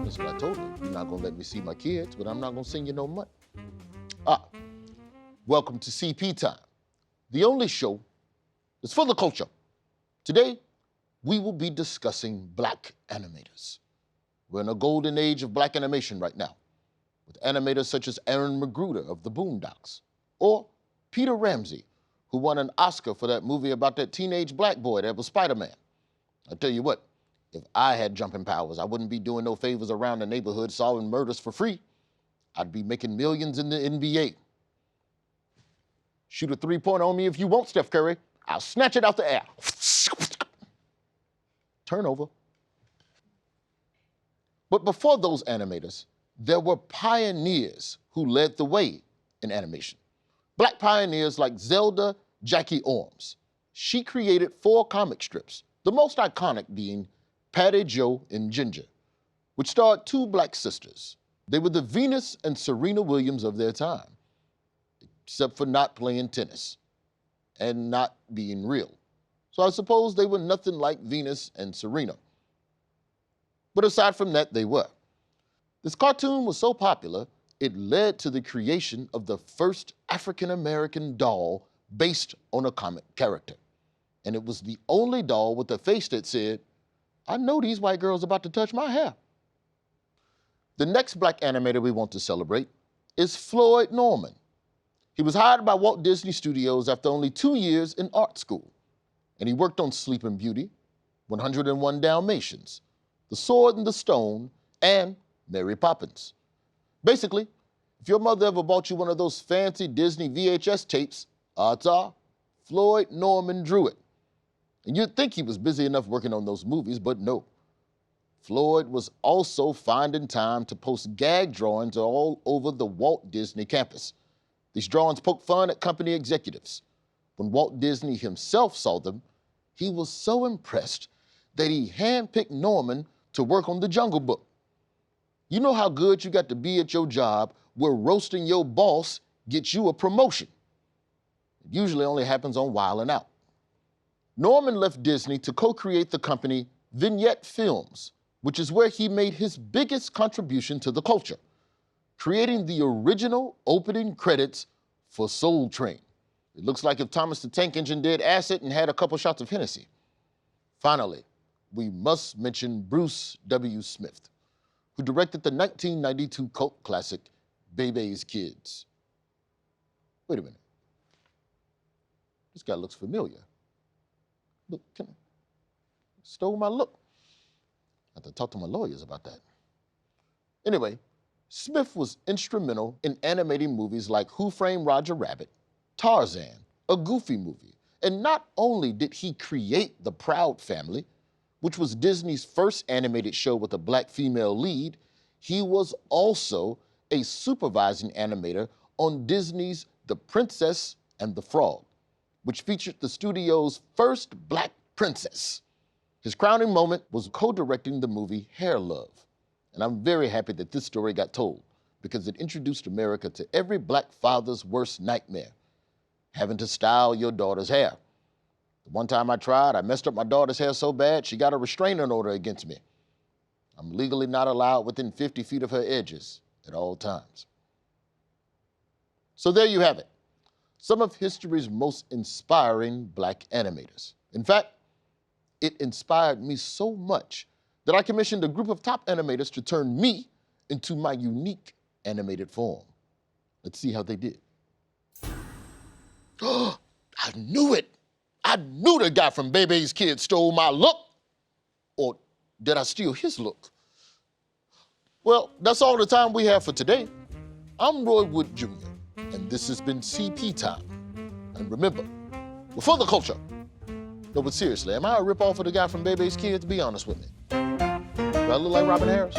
That's what I told you. You're not gonna let me see my kids, but I'm not gonna send you no money. Welcome to CP Time, the only show that's for the culture. Today, we will be discussing black animators. We're in a golden age of black animation right now, with animators such as Aaron Magruder of the Boondocks, or Peter Ramsey, who won an Oscar for that movie about that teenage black boy that was Spider-Man. I tell you what, if I had jumping powers, I wouldn't be doing no favors around the neighborhood solving murders for free. I'd be making millions in the NBA. Shoot a three-pointer on me if you want, Steph Curry. I'll snatch it out the air. Turnover. But before those animators, there were pioneers who led the way in animation. Black pioneers like Zelda Jackie Orms. She created 4 comic strips, the most iconic being Patty, Joe, and Ginger, which starred 2 black sisters. They were the Venus and Serena Williams of their time, except for not playing tennis and not being real. So I suppose they were nothing like Venus and Serena. But aside from that, they were. This cartoon was so popular, it led to the creation of the first African-American doll based on a comic character. And it was the only doll with a face that said, "I know these white girls about to touch my hair." The next black animator we want to celebrate is Floyd Norman. He was hired by Walt Disney Studios after only 2 years in art school. And he worked on Sleeping Beauty, 101 Dalmatians, The Sword and the Stone, and Mary Poppins. Basically, if your mother ever bought you one of those fancy Disney VHS tapes, odds are Floyd Norman drew it. And you'd think he was busy enough working on those movies, but no. Floyd was also finding time to post gag drawings all over the Walt Disney campus. These drawings poke fun at company executives. When Walt Disney himself saw them, he was so impressed that he handpicked Norman to work on The Jungle Book. You know how good you got to be at your job where roasting your boss gets you a promotion. It usually only happens on Wild 'N Out. Norman left Disney to co-create the company Vignette Films, which is where he made his biggest contribution to the culture, creating the original opening credits for Soul Train. It looks like if Thomas the Tank Engine did acid and had a couple shots of Hennessy. Finally, we must mention Bruce W. Smith, who directed the 1992 cult classic, Bebe's Kids. Wait a minute. This guy looks familiar. Look, stole my look. I have to talk to my lawyers about that. Anyway, Smith was instrumental in animating movies like Who Framed Roger Rabbit, Tarzan, a Goofy movie. And not only did he create The Proud Family, which was Disney's first animated show with a black female lead, he was also a supervising animator on Disney's The Princess and the Frog, which featured the studio's first black princess. His crowning moment was co-directing the movie Hair Love. And I'm very happy that this story got told because it introduced America to every black father's worst nightmare, having to style your daughter's hair. The one time I tried, I messed up my daughter's hair so bad, she got a restraining order against me. I'm legally not allowed within 50 feet of her edges at all times. So there you have it, some of history's most inspiring black animators. In fact, it inspired me so much that I commissioned a group of top animators to turn me into my unique animated form. Let's see how they did. Oh, I knew it. I knew the guy from Bebe's Kids stole my look. Or did I steal his look? Well, that's all the time we have for today. I'm Roy Wood Jr., and this has been CP Time. And remember, we're for the culture. No, but seriously, am I a ripoff of the guy from Bebe's Kids? Be honest with me. Do I look like Robin Harris?